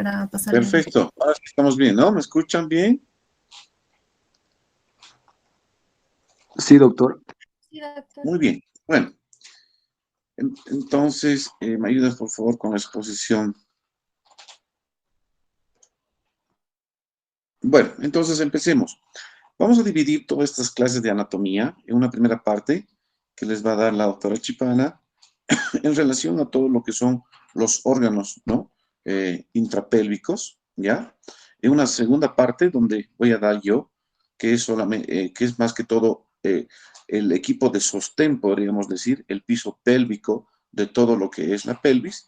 para pasarle la información. Perfecto. Ahora sí estamos bien, ¿no? ¿Me escuchan bien? Sí, doctor. Sí, doctor. Muy bien. Bueno, entonces, ¿me ayudas por favor con la exposición? Bueno, entonces empecemos. Vamos a dividir todas estas clases de anatomía en una primera parte que les va a dar la doctora Chipana en relación a todo lo que son los órganos, ¿no? Intrapélvicos, ¿ya? En una segunda parte donde voy a dar yo, que es solamente, que es más que todo el equipo de sostén, podríamos decir, el piso pélvico de todo lo que es la pelvis.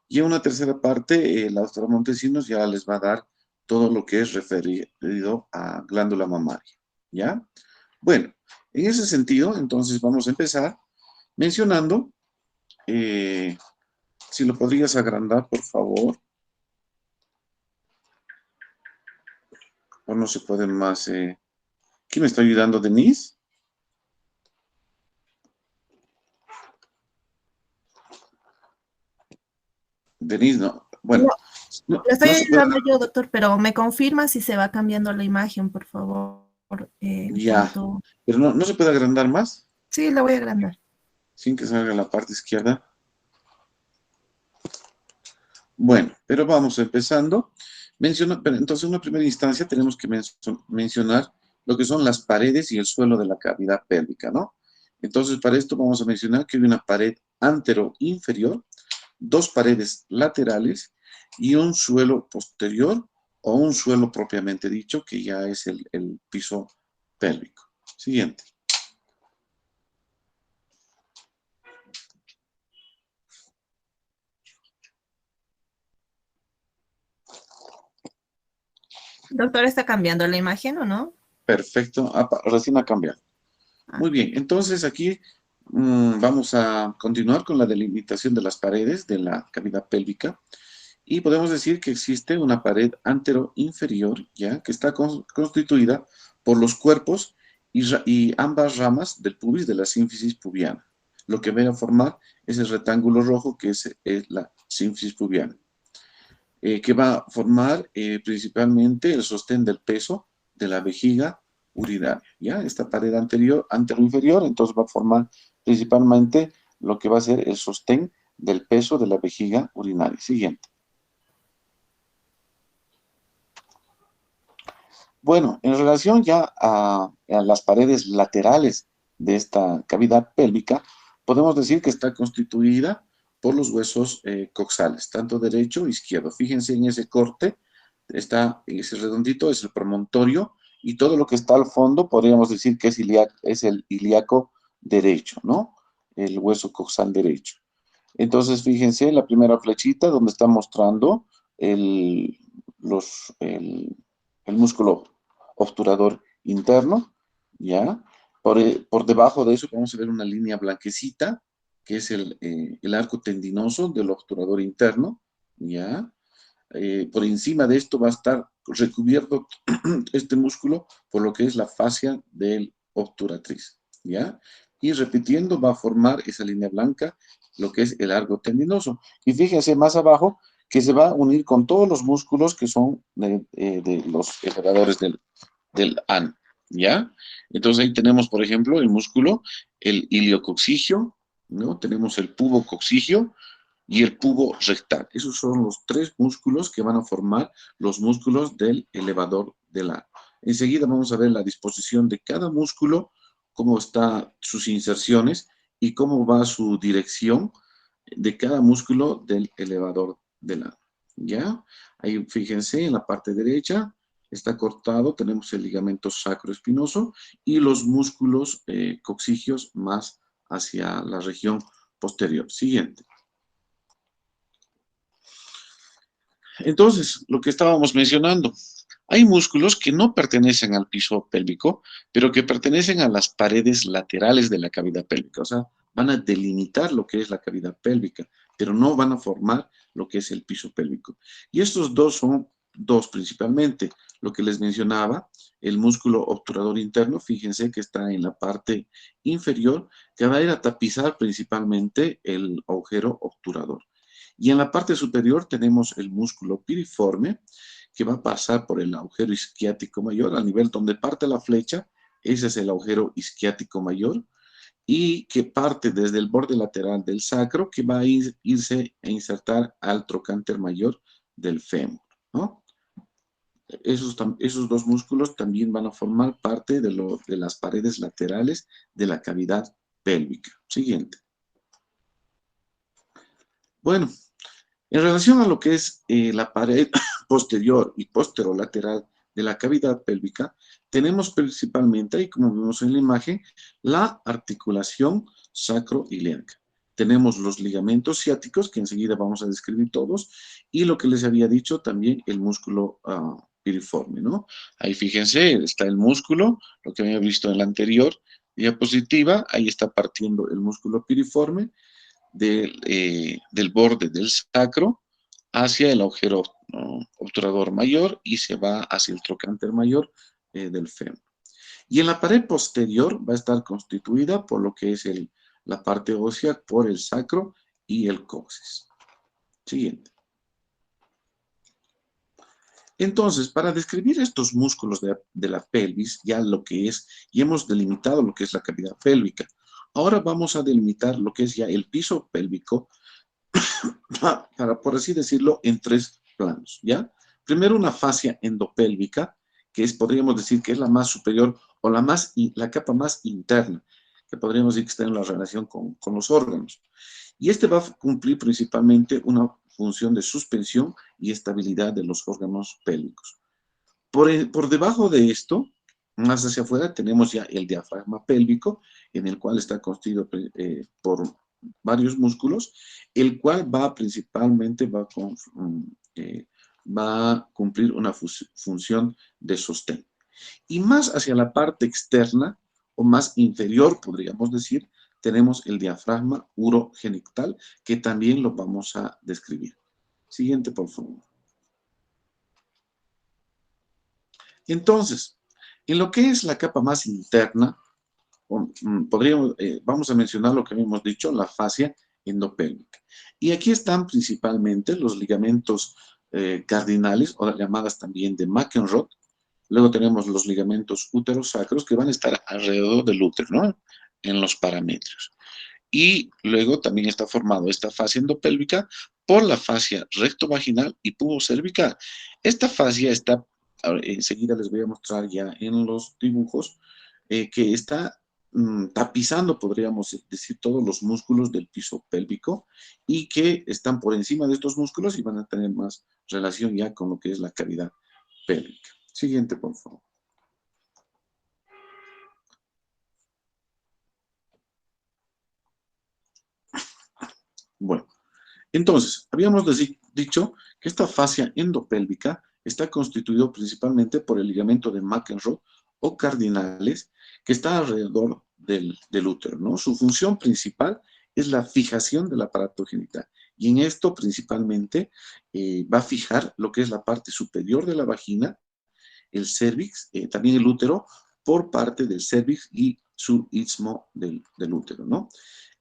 Y en una tercera parte, la doctora Montesinos ya les va a dar todo lo que es referido a glándula mamaria, ¿ya? Bueno, en ese sentido, entonces vamos a empezar mencionando, si lo podrías agrandar, por favor, o no se puede más. ¿Quién me está ayudando, Denise? Denise, no. No, Bueno, no, le estoy no se puede. ayudando yo, doctor, pero me confirma si se va cambiando la imagen, por favor, en Ya, cuanto... pero no, no se puede agrandar más, Sí, la voy a agrandar. sin que salga la parte izquierda. Bueno, pero vamos empezando. Pero entonces, en una primera instancia, tenemos que mencionar lo que son las paredes y el suelo de la cavidad pélvica, ¿no? Entonces, para esto vamos a mencionar que hay una pared antero-inferior, dos paredes laterales y un suelo posterior o un suelo propiamente dicho, que ya es el piso pélvico. Siguiente. Doctor, ¿está cambiando la imagen o no? Perfecto. Recién ha cambiado. Ah, Muy bien, entonces aquí vamos a continuar con la delimitación de las paredes de la cavidad pélvica y podemos decir que existe una pared antero-inferior, ¿ya? Que está constituida por los cuerpos y ambas ramas del pubis de la sínfisis pubiana. Lo que va a formar es el rectángulo rojo que es la sínfisis pubiana, que va a formar principalmente el sostén del peso de la vejiga urinaria, ¿ya? Esta pared antero-inferior, entonces va a formar principalmente lo que va a ser el sostén del peso de la vejiga urinaria. Siguiente. Bueno, en relación ya a las paredes laterales de esta cavidad pélvica, podemos decir que está constituida por los huesos coxales, tanto derecho e izquierdo. Fíjense en ese corte, está en ese redondito, es el promontorio, y todo lo que está al fondo podríamos decir que es el ilíaco derecho, ¿no? El hueso coxal derecho. Entonces, fíjense en la primera flechita donde está mostrando el, el músculo obturador interno, ¿ya? Por debajo de eso vamos a ver una línea blanquecita, que es el arco tendinoso del obturador interno, ¿ya? Por encima de esto va a estar recubierto este músculo por lo que es la fascia del obturatriz, ¿ya? Y repitiendo va a formar esa línea blanca, lo que es el arco tendinoso. Y fíjense más abajo que se va a unir con todos los músculos que son de los elevadores del ano, ¿ya? Entonces ahí tenemos, por ejemplo, el músculo, el iliococcigio, ¿no? Tenemos el pubococcigio y el pubo rectal. Esos son los tres músculos que van a formar los músculos del elevador del ano. Enseguida vamos a ver la disposición de cada músculo, cómo están sus inserciones y cómo va su dirección de cada músculo del elevador del ano. ¿Ya? Ahí fíjense en la parte derecha, está cortado, tenemos el ligamento sacroespinoso y los músculos coccigios más hacia la región posterior. Siguiente. Entonces, lo que estábamos mencionando, hay músculos que no pertenecen al piso pélvico, pero que pertenecen a las paredes laterales de la cavidad pélvica, o sea, van a delimitar lo que es la cavidad pélvica, pero no van a formar lo que es el piso pélvico. Y estos dos son dos principalmente, lo que les mencionaba, el músculo obturador interno, fíjense que está en la parte inferior, que va a ir a tapizar principalmente el agujero obturador. Y en la parte superior tenemos el músculo piriforme, que va a pasar por el agujero isquiático mayor, al nivel donde parte la flecha, ese es el agujero isquiático mayor, y que parte desde el borde lateral del sacro, que va a irse a insertar al trocánter mayor del fémur, ¿no? Esos dos músculos también van a formar parte de las paredes laterales de la cavidad pélvica. Siguiente. Bueno, en relación a lo que es la pared posterior y posterolateral de la cavidad pélvica, tenemos principalmente, ahí como vemos en la imagen, la articulación sacroiliaca. Tenemos los ligamentos ciáticos, que enseguida vamos a describir todos, y lo que les había dicho también, el músculo piriforme, ¿no? Ahí fíjense, está el músculo, lo que había visto en la anterior diapositiva, ahí está partiendo el músculo piriforme, del borde del sacro hacia el agujero obturador mayor y se va hacia el trocánter mayor del fémur. Y en la pared posterior va a estar constituida por lo que es la parte ósea, por el sacro y el coxis. Siguiente. Entonces, para describir estos músculos de la pelvis, ya lo que es, y hemos delimitado lo que es la cavidad pélvica. Ahora vamos a delimitar lo que es ya el piso pélvico, para, por así decirlo, en tres planos, ¿ya? Primero una fascia endopélvica, que podríamos decir que es la más superior o la capa más interna, que podríamos decir que está en la relación con los órganos. Y va a cumplir principalmente una función de suspensión y estabilidad de los órganos pélvicos. Por debajo de esto, más hacia afuera, tenemos ya el diafragma pélvico, en el cual está constituido por varios músculos, el cual principalmente va a cumplir una función de sostén. Y más hacia la parte externa, o más inferior, podríamos decir, tenemos el diafragma urogenital, que también lo vamos a describir. Siguiente, por favor. Entonces, en lo que es la capa más interna, vamos a mencionar lo que habíamos dicho, la fascia endopélvica. Y aquí están principalmente los ligamentos cardinales, o llamadas también de McEnroe. Luego tenemos los ligamentos uterosacros, que van a estar alrededor del útero, ¿no? En los parámetros. Y luego también está formado esta fascia endopélvica por la fascia rectovaginal y pubocervical. Esta fascia está, enseguida les voy a mostrar ya en los dibujos, que está tapizando, podríamos decir, todos los músculos del piso pélvico y que están por encima de estos músculos y van a tener más relación ya con lo que es la cavidad pélvica. Siguiente, por favor. Bueno, entonces, habíamos dicho que esta fascia endopélvica está constituido principalmente por el ligamento de McEnroe o cardinales, que está alrededor del útero, ¿no? Su función principal es la fijación del aparato genital. Y en esto principalmente va a fijar lo que es la parte superior de la vagina, el cervix, también el útero, por parte del cervix y su istmo del útero, ¿no?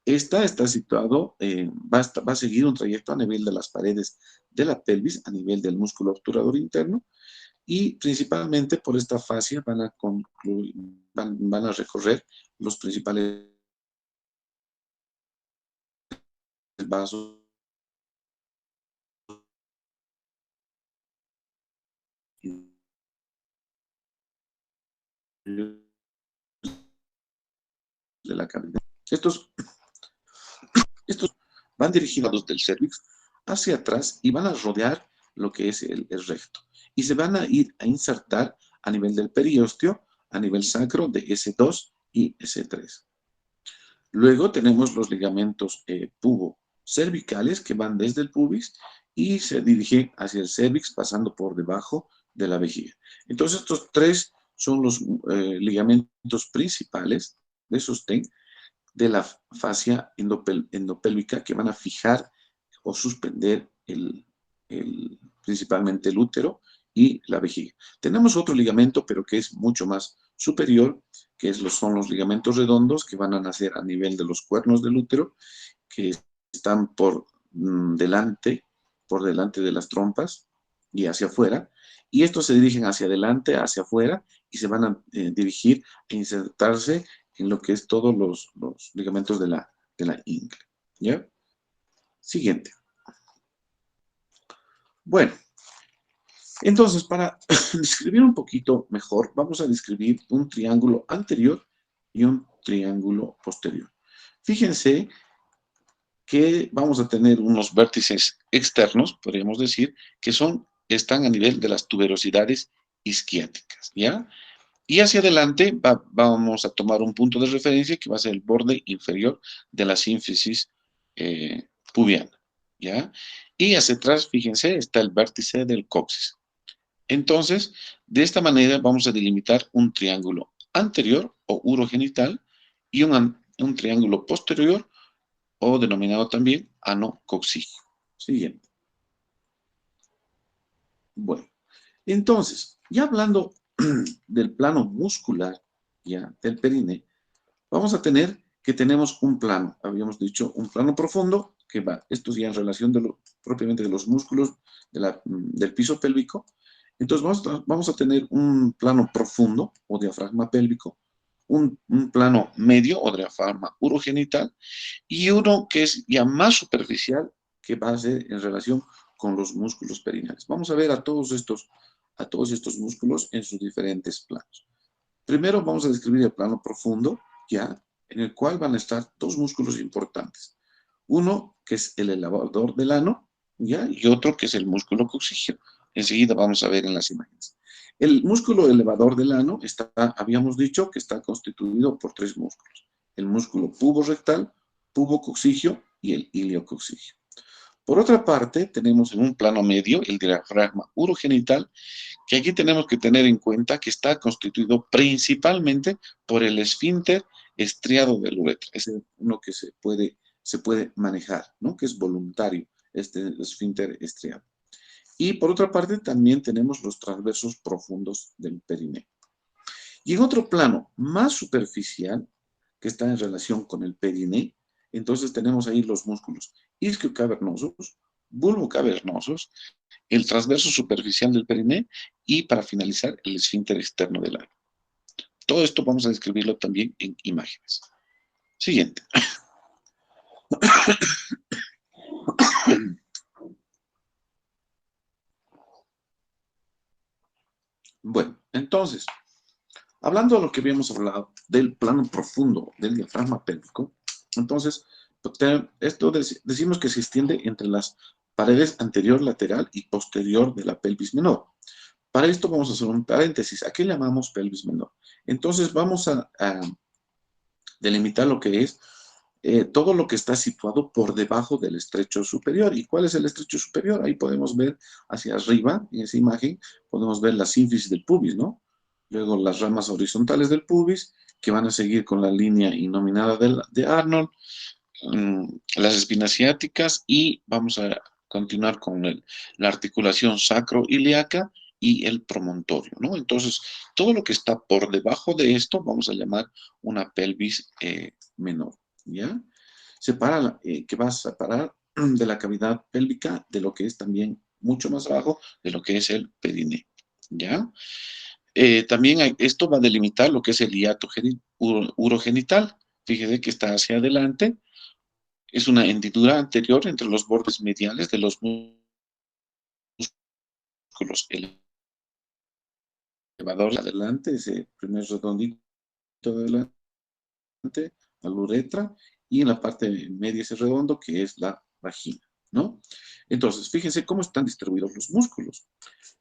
Está situado, va a seguir un trayecto a nivel de las paredes de la pelvis, a nivel del músculo obturador interno, y principalmente por esta fascia van a recorrer los principales vasos de la cavidad. Estos van dirigidos del cervix hacia atrás y van a rodear lo que es el recto. Y se van a ir a insertar a nivel del periósteo, a nivel sacro de S2 y S3. Luego tenemos los ligamentos pubo-cervicales que van desde el pubis y se dirigen hacia el cervix pasando por debajo de la vejiga. Entonces estos tres son los ligamentos principales de sostén de la fascia endopélvica que van a fijar o suspender principalmente el útero y la vejiga. Tenemos otro ligamento, pero que es mucho más superior, que son los ligamentos redondos que van a nacer a nivel de los cuernos del útero, que están por delante, por delante de las trompas y hacia afuera, y estos se dirigen hacia adelante, hacia afuera, y se van a dirigir e insertarse en lo que es todos los ligamentos de la ingle. ¿Ya? Siguiente. Bueno, entonces para describir un poquito mejor, vamos a describir un triángulo anterior y un triángulo posterior. Fíjense que vamos a tener unos vértices externos, podríamos decir, que están a nivel de las tuberosidades isquiáticas, ¿ya? Y hacia adelante vamos a tomar un punto de referencia que va a ser el borde inferior de la sínfisis pubiana, ¿ya? Y hacia atrás, fíjense, está el vértice del coxis. Entonces, de esta manera vamos a delimitar un triángulo anterior o urogenital y un triángulo posterior o denominado también anocoxígeno. Siguiente. Bueno, entonces, ya hablando del plano muscular, ya, del perine, vamos a tener que tenemos un plano, habíamos dicho, un plano profundo, que va, esto ya en relación propiamente de los músculos del piso pélvico. Entonces vamos a tener un plano profundo o diafragma pélvico, un plano medio o diafragma urogenital, y uno que es ya más superficial, que va a ser en relación con los músculos perineales. Vamos a ver a todos estos músculos en sus diferentes planos. Primero vamos a describir el plano profundo, ya, en el cual van a estar dos músculos importantes. Uno que es el elevador del ano, ya, y otro que es el músculo coxígeo. Enseguida vamos a ver en las imágenes. El músculo elevador del ano habíamos dicho que está constituido por tres músculos. El músculo puborectal, pubocoxígeo y el iliocoxígeo. Por otra parte, tenemos en un plano medio el diafragma urogenital, que aquí tenemos que tener en cuenta que está constituido principalmente por el esfínter estriado del uretra. Es uno que se puede manejar, ¿no? Que es voluntario, este esfínter estriado. Y por otra parte, también tenemos los transversos profundos del perineo. Y en otro plano más superficial, que está en relación con el perineo, entonces tenemos ahí los músculos isquiocavernosos, bulbocavernosos, el transverso superficial del perineo y, para finalizar, el esfínter externo del ano. Todo esto vamos a describirlo también en imágenes. Siguiente. Bueno, entonces, hablando de lo que habíamos hablado del plano profundo del diafragma pélvico, entonces, esto decimos que se extiende entre las paredes anterior, lateral y posterior de la pelvis menor. Para esto vamos a hacer un paréntesis. ¿A qué llamamos pelvis menor? Entonces vamos a delimitar lo que es todo lo que está situado por debajo del estrecho superior. ¿Y cuál es el estrecho superior? Ahí podemos ver hacia arriba, en esa imagen, podemos ver la sínfisis del pubis, ¿no? Luego las ramas horizontales del pubis, que van a seguir con la línea innominada de Arnold, las espinas ciáticas, y vamos a continuar con la articulación sacroiliaca y el promontorio, ¿no? Entonces, todo lo que está por debajo de esto vamos a llamar una pelvis menor, ¿ya? Que va a separar de la cavidad pélvica de lo que es también mucho más abajo de lo que es el perineo, ¿ya? También esto va a delimitar lo que es el hiato urogenital. Fíjese que está hacia adelante. Es una hendidura anterior entre los bordes mediales de los músculos elevadores. Adelante, ese primer redondito de adelante, la uretra, y en la parte media ese redondo que es la vagina, ¿no? Entonces, fíjense cómo están distribuidos los músculos.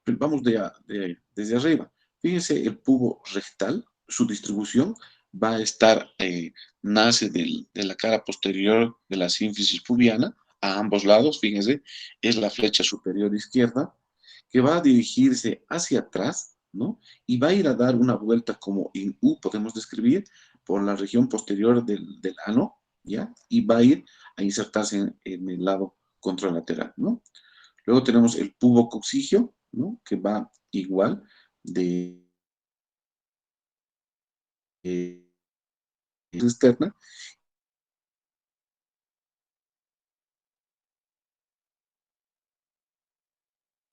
Vamos desde arriba. Fíjense el pubo rectal, su distribución va a estar, nace de la cara posterior de la sínfisis pubiana, a ambos lados, fíjense, es la flecha superior izquierda, que va a dirigirse hacia atrás, ¿no? Y va a ir a dar una vuelta como en U, podemos describir, por la región posterior del ano, ¿ya? Y va a ir a insertarse en el lado contralateral, ¿no? Luego tenemos el pubocoxígeo, ¿no? Que va igual de externa,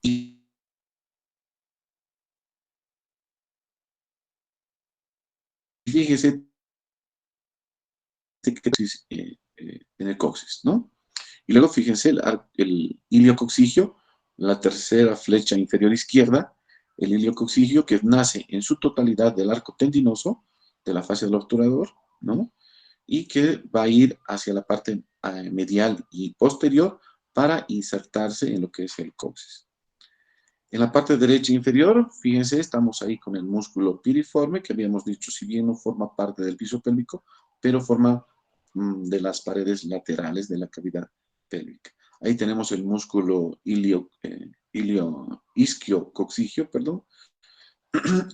Y fíjese en el coxis, ¿no? Y luego fíjense el iliocoxigio, la tercera flecha inferior izquierda, el iliocoxigio que nace en su totalidad del arco tendinoso de la fascia del obturador, ¿no? Y que va a ir hacia la parte medial y posterior para insertarse en lo que es el coxis. En la parte derecha inferior, fíjense, estamos ahí con el músculo piriforme, que habíamos dicho, si bien no forma parte del piso pélvico, pero forma de las paredes laterales de la cavidad pélvica. Ahí tenemos el músculo isquiocoxigio, perdón,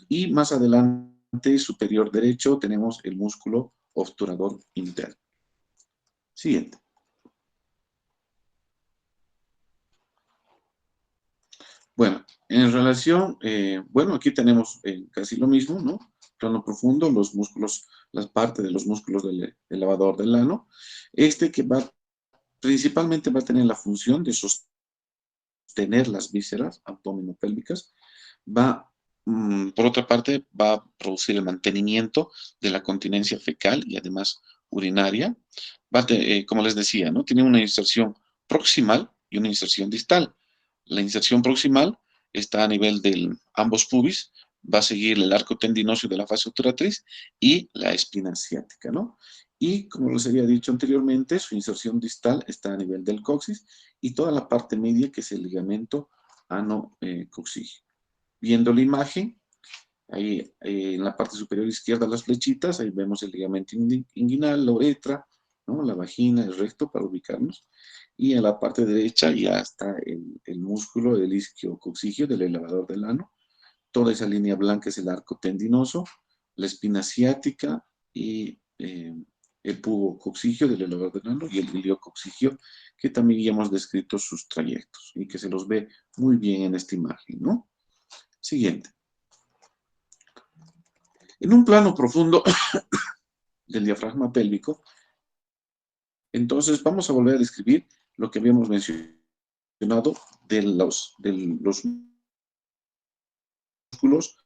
y más adelante, superior derecho, tenemos el músculo obturador interno. Siguiente. Bueno, en relación, bueno, aquí tenemos casi lo mismo, ¿no? Plano profundo, los músculos, las partes de los músculos del elevador del ano. Este que principalmente va a tener la función de sostener las vísceras abdominopélvicas. Por otra parte, va a producir el mantenimiento de la continencia fecal y además urinaria. Como les decía, ¿no? Tiene una inserción proximal y una inserción distal. La inserción proximal está a nivel de ambos pubis, va a seguir el arco tendinoso de la fascia obturatriz y la espina ciática, ¿no? Y como les había dicho anteriormente, su inserción distal está a nivel del coxis y toda la parte media que es el ligamento ano-coxígeo. Viendo la imagen, ahí en la parte superior izquierda las flechitas, ahí vemos el ligamento inguinal, la uretra, ¿no? La vagina, el recto para ubicarnos. Y en la parte derecha ya está el músculo del isquiocoxigio, del elevador del ano. Toda esa línea blanca es el arco tendinoso, la espina ciática y el pubocoxigio del elevador del ano y el iliocoxigio, que también ya hemos descrito sus trayectos y que se los ve muy bien en esta imagen, ¿no? Siguiente. En un plano profundo del diafragma pélvico, entonces vamos a volver a describir lo que habíamos mencionado de los músculos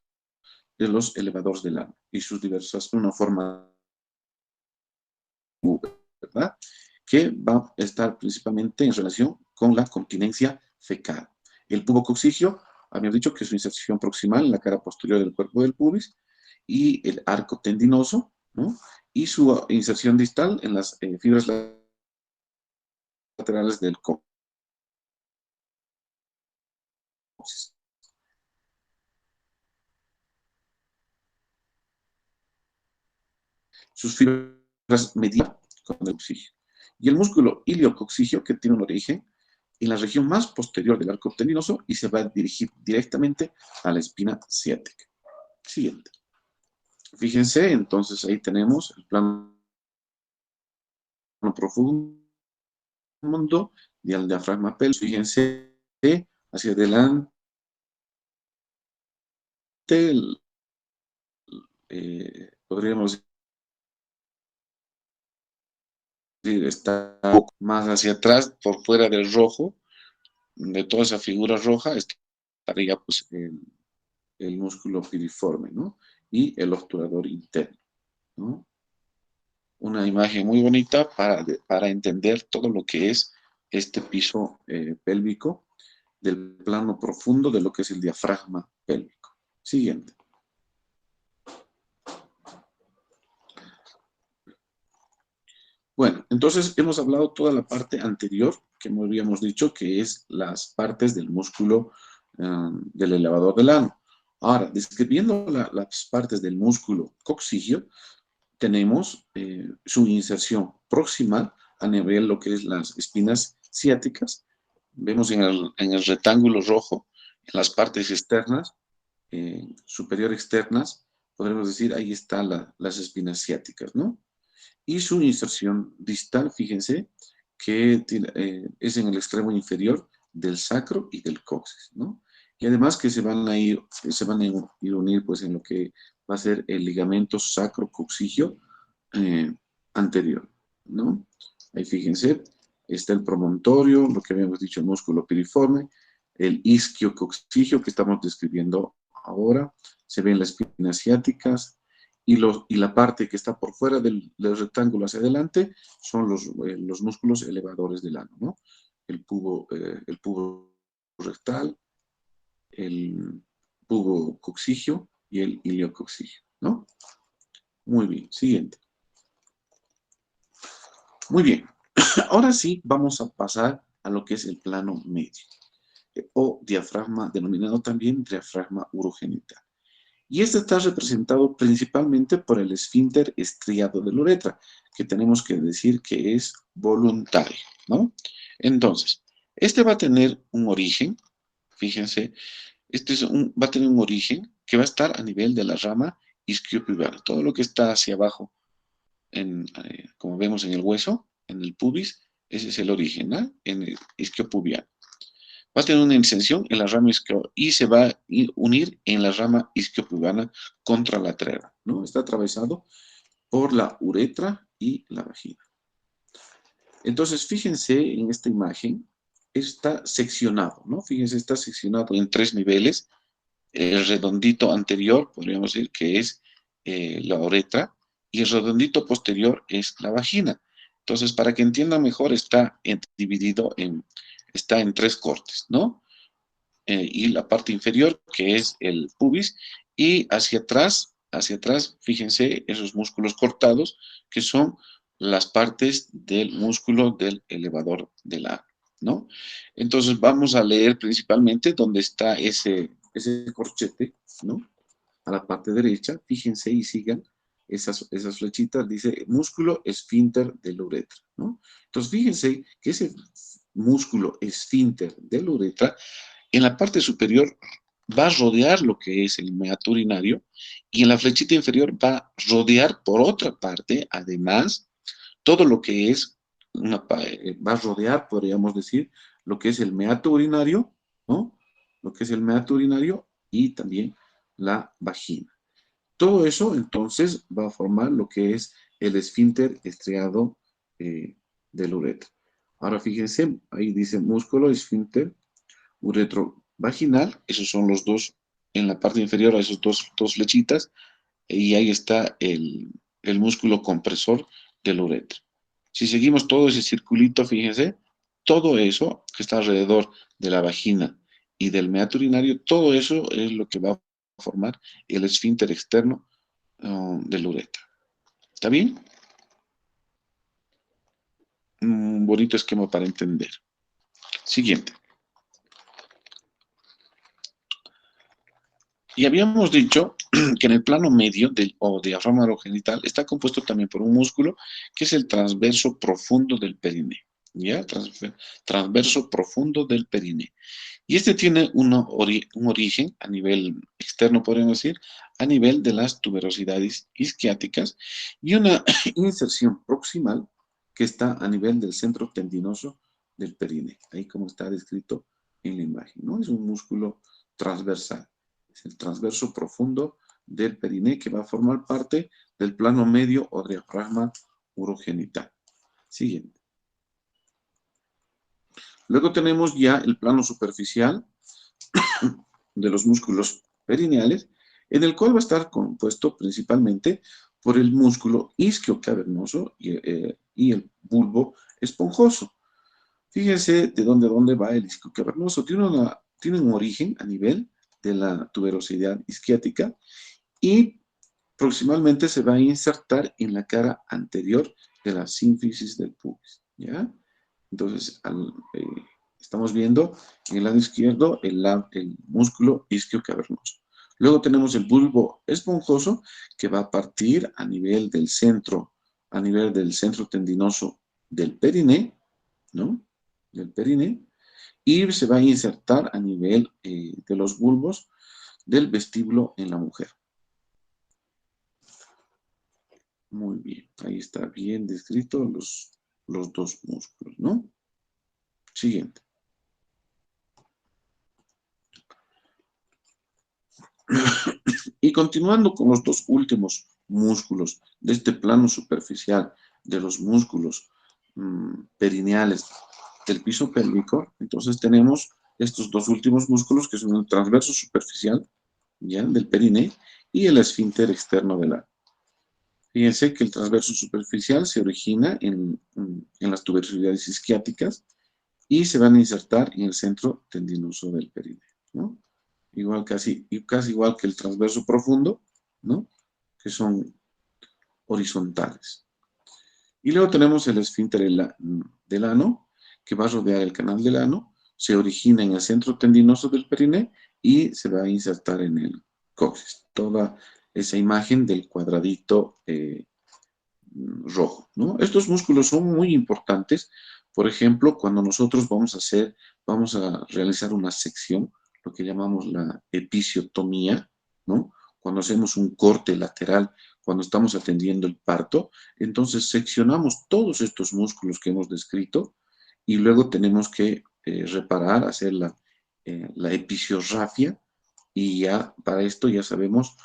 de los elevadores del ano y sus diversas, una forma, ¿verdad? Que va a estar principalmente en relación con la continencia fecal. El pubocoxigio, habíamos dicho que es su inserción proximal en la cara posterior del cuerpo del pubis y el arco tendinoso, ¿no? Y su inserción distal en las fibras laterales del coxis. Sus fibras medianas con el coxigio. Y el músculo iliocoxigio, que tiene un origen en la región más posterior del arco tendinoso y se va a dirigir directamente a la espina ciática. Siguiente. Fíjense, entonces ahí tenemos el plano profundo del diafragma pélvico. Fíjense hacia adelante, podríamos decir, está un poco más hacia atrás, por fuera del rojo, de toda esa figura roja, estaría pues el músculo piriforme, ¿no? Y el obturador interno, ¿no? Una imagen muy bonita para entender todo lo que es este piso pélvico del plano profundo de lo que es el diafragma pélvico. Siguiente. Bueno, entonces hemos hablado toda la parte anterior, que habíamos dicho que es las partes del músculo del elevador del ano. Ahora, describiendo las partes del músculo coxigio, tenemos su inserción proximal a nivel de lo que es las espinas ciáticas. Vemos en el rectángulo rojo, en las partes externas, superior externas, podremos decir, ahí están las espinas ciáticas, ¿no? Y su inserción distal, fíjense, que es en el extremo inferior del sacro y del coxis, ¿no? Y además que se van a ir unir pues en lo que va a ser el ligamento sacro-coxigio anterior, ¿no? Ahí fíjense, está el promontorio, lo que habíamos dicho, el músculo piriforme, el isquiococcigio que estamos describiendo ahora, se ven las espinas ciáticas, y la parte que está por fuera del rectángulo hacia adelante son los músculos elevadores del ano, ¿no? El pubo rectal, el pubo coccigio y el iliococcigio, ¿no? Muy bien, siguiente. Muy bien, ahora sí vamos a pasar a lo que es el plano medio, o diafragma, denominado también diafragma urogenital. Y este está representado principalmente por el esfínter estriado de la uretra, que tenemos que decir que es voluntario, ¿no? Entonces, este va a tener un origen, fíjense, va a tener un origen que va a estar a nivel de la rama isquiopubiana. Todo lo que está hacia abajo, como vemos en el hueso, en el pubis, ese es el origen, ¿no? En el isquiopubiano. Va a tener una inserción en la rama y se va a unir en la rama isquiopubiana contralateral, ¿no? Está atravesado por la uretra y la vagina. Entonces, fíjense en esta imagen, está seccionado, ¿no? Fíjense, está seccionado en 3 niveles. El redondito anterior, podríamos decir que es la uretra, y el redondito posterior es la vagina. Entonces, para que entiendan mejor, está dividido está en 3 cortes, ¿no? Y la parte inferior, que es el pubis, y hacia atrás, fíjense, esos músculos cortados, que son las partes del músculo del elevador del ano, ¿no? Entonces vamos a leer principalmente dónde está ese corchete, ¿no? A la parte derecha, fíjense y sigan esas flechitas, dice músculo esfínter de la uretra, ¿no? Entonces fíjense que ese músculo esfínter de la uretra en la parte superior va a rodear lo que es el meato urinario, y en la flechita inferior va a rodear por otra parte, además, todo lo que es, va a rodear, podríamos decir, lo que es el meato urinario, ¿no? Lo que es el meato urinario y también la vagina. Todo eso, entonces, va a formar lo que es el esfínter estriado del uretra. Ahora fíjense, ahí dice músculo esfínter uretrovaginal, esos son los dos, en la parte inferior a esos dos flechitas, y ahí está el músculo compresor del uretra. Si seguimos todo ese circulito, fíjense, todo eso que está alrededor de la vagina y del meato urinario, todo eso es lo que va a formar el esfínter externo del uretra. ¿Está bien? Un bonito esquema para entender. Siguiente. Y habíamos dicho que en el plano medio o diafragma urogenital está compuesto también por un músculo que es el transverso profundo del perineo. ¿Ya? Transverso profundo del perineo. Y este tiene un origen a nivel externo, podríamos decir, a nivel de las tuberosidades isquiáticas, y una inserción proximal que está a nivel del centro tendinoso del perineo. Ahí como está descrito en la imagen, ¿no? Es un músculo transversal. Es el transverso profundo del perineo que va a formar parte del plano medio o diafragma urogenital. Siguiente. Luego tenemos ya el plano superficial de los músculos perineales, en el cual va a estar compuesto principalmente por el músculo isquiocavernoso y el bulbo esponjoso. Fíjense de dónde va el isquiocavernoso. Tiene un origen a nivel de la tuberosidad isquiática y proximalmente se va a insertar en la cara anterior de la sínfisis del pubis, ¿ya? Entonces, estamos viendo en el lado izquierdo el músculo isquiocavernoso. Luego tenemos el bulbo esponjoso que va a partir a nivel del centro tendinoso del periné, ¿no? Del periné, y se va a insertar a nivel de los bulbos del vestíbulo en la mujer. Muy bien, ahí está bien descrito los dos músculos, ¿no? Siguiente. Y continuando con los dos últimos músculos de este plano superficial de los músculos perineales del piso pélvico, entonces tenemos estos dos últimos músculos, que son el transverso superficial, ¿ya?, del periné, y el esfínter externo del ano. Fíjense que el transverso superficial se origina en las tuberosidades isquiáticas y se van a insertar en el centro tendinoso del periné, ¿no? Casi igual que el transverso profundo, ¿no?, que son horizontales. Y luego tenemos el esfínter del ano, que va a rodear el canal del ano, se origina en el centro tendinoso del periné y se va a insertar en el coxis. Toda esa imagen del cuadradito rojo, ¿no? Estos músculos son muy importantes. Por ejemplo, cuando nosotros vamos a realizar una sección, lo que llamamos la episiotomía, ¿no? Cuando hacemos un corte lateral, cuando estamos atendiendo el parto, entonces seccionamos todos estos músculos que hemos descrito y luego tenemos que reparar, hacer la episiorrafia, y ya para esto ya sabemos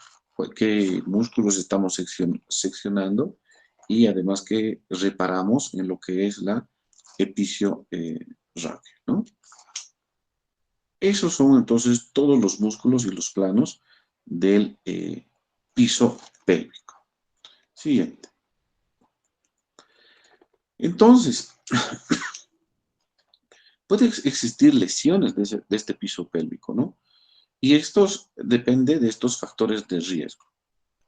qué músculos estamos seccionando, y además que reparamos en lo que es la episio-radio, ¿no? Esos son entonces todos los músculos y los planos del piso pélvico. Siguiente. Entonces, puede existir lesiones de este piso pélvico, ¿no? Y estos depende de estos factores de riesgo,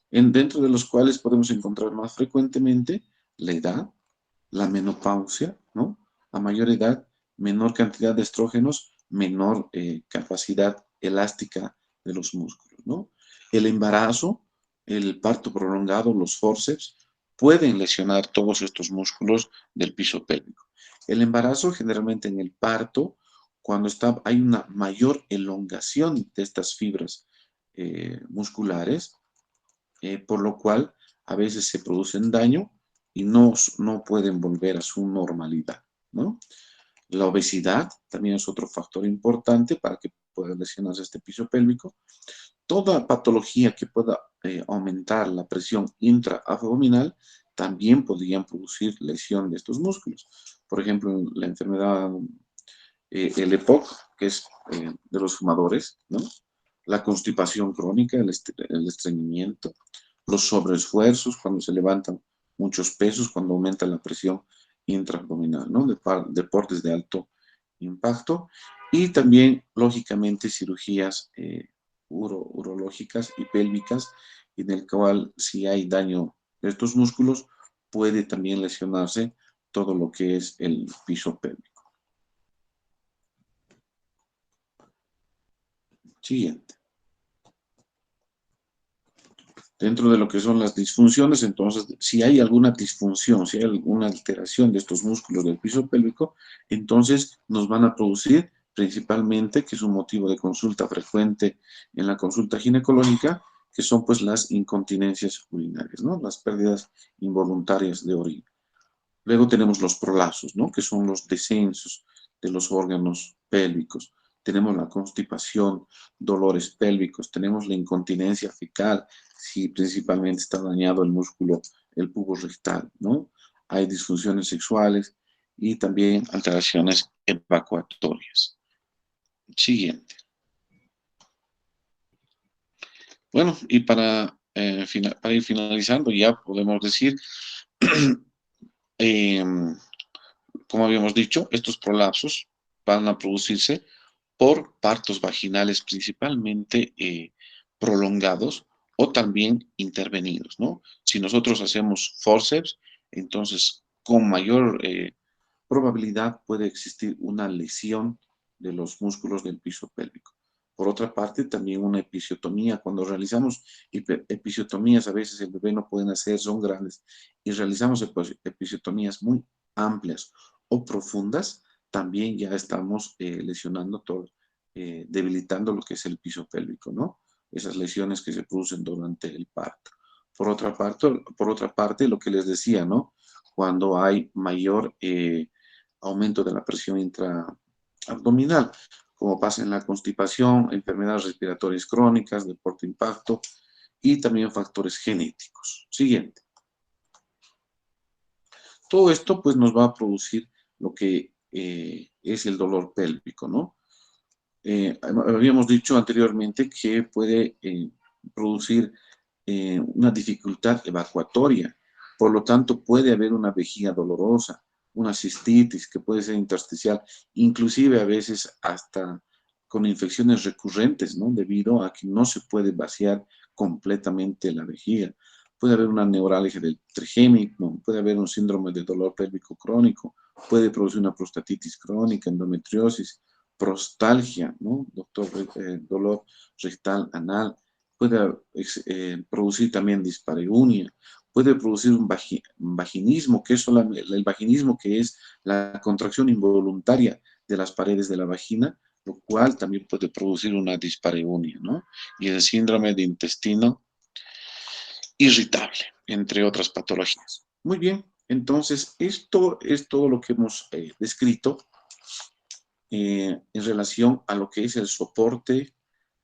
dentro de los cuales podemos encontrar más frecuentemente la edad, la menopausia, ¿no? A mayor edad, menor cantidad de estrógenos, menor capacidad elástica de los músculos, ¿no? El embarazo, el parto prolongado, los fórceps, pueden lesionar todos estos músculos del piso pélvico. El embarazo, generalmente en el parto, cuando hay una mayor elongación de estas fibras musculares, por lo cual a veces se producen daño y no pueden volver a su normalidad, ¿no? La obesidad también es otro factor importante para que pueda lesionarse este piso pélvico. Toda patología que pueda aumentar la presión intraabdominal también podrían producir lesión de estos músculos. Por ejemplo, la enfermedad el EPOC, que es de los fumadores, ¿no? La constipación crónica, el estreñimiento, los sobreesfuerzos cuando se levantan muchos pesos, cuando aumenta la presión intraabdominal, ¿no? Deportes de alto impacto, y también, lógicamente, cirugías urológicas y pélvicas, en el cual, si hay daño de estos músculos, puede también lesionarse todo lo que es el piso pélvico. Siguiente. Dentro de lo que son las disfunciones, entonces, si hay alguna disfunción, si hay alguna alteración de estos músculos del piso pélvico, entonces nos van a producir principalmente, que es un motivo de consulta frecuente en la consulta ginecológica, que son pues las incontinencias urinarias, ¿no? Las pérdidas involuntarias de orina. Luego tenemos los prolapsos, ¿no? Que son los descensos de los órganos pélvicos. Tenemos la constipación, dolores pélvicos, tenemos la incontinencia fecal, si principalmente está dañado el músculo, el pubo rectal, ¿no? Hay disfunciones sexuales y también alteraciones evacuatorias. Siguiente. Bueno, y para ir finalizando, ya podemos decir, como habíamos dicho, estos prolapsos van a producirse por partos vaginales principalmente prolongados o también intervenidos, ¿no? Si nosotros hacemos forceps, entonces con mayor probabilidad puede existir una lesión de los músculos del piso pélvico. Por otra parte, también una episiotomía. Cuando realizamos episiotomías, a veces el bebé no puede nacer, son grandes, y realizamos episiotomías muy amplias o profundas, también ya estamos lesionando todo, debilitando lo que es el piso pélvico, ¿no? Esas lesiones que se producen durante el parto. Por otra parte, lo que les decía, ¿no? Cuando hay mayor aumento de la presión intraabdominal, como pasa en la constipación, enfermedades respiratorias crónicas, deporte impacto y también factores genéticos. Siguiente. Todo esto pues nos va a producir lo que es el dolor pélvico, ¿no? habíamos dicho anteriormente que puede producir una dificultad evacuatoria. Por lo tanto, puede haber una vejiga dolorosa, una cistitis que puede ser intersticial, inclusive a veces hasta con infecciones recurrentes, ¿no? Debido a que no se puede vaciar completamente la vejiga. Puede haber una neuralgia del trigémino, puede haber un síndrome de dolor pélvico crónico, puede producir una prostatitis crónica, endometriosis, prostalgia, ¿no? Doctor, dolor rectal anal, puede producir también dispareunia, puede producir un vaginismo, que es solamente, el vaginismo que es la contracción involuntaria de las paredes de la vagina, lo cual también puede producir una dispareunia, ¿no? Y el síndrome de intestino irritable, entre otras patologías. Muy bien, entonces esto es todo lo que hemos descrito en relación a lo que es el soporte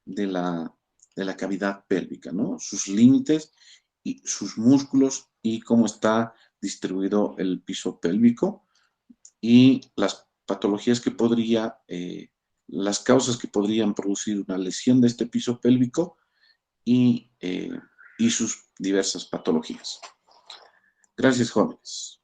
de la cavidad pélvica, ¿no? Sus límites y sus músculos y cómo está distribuido el piso pélvico y las patologías que podría, las causas que podrían producir una lesión de este piso pélvico y sus diversas patologías. Gracias, jóvenes.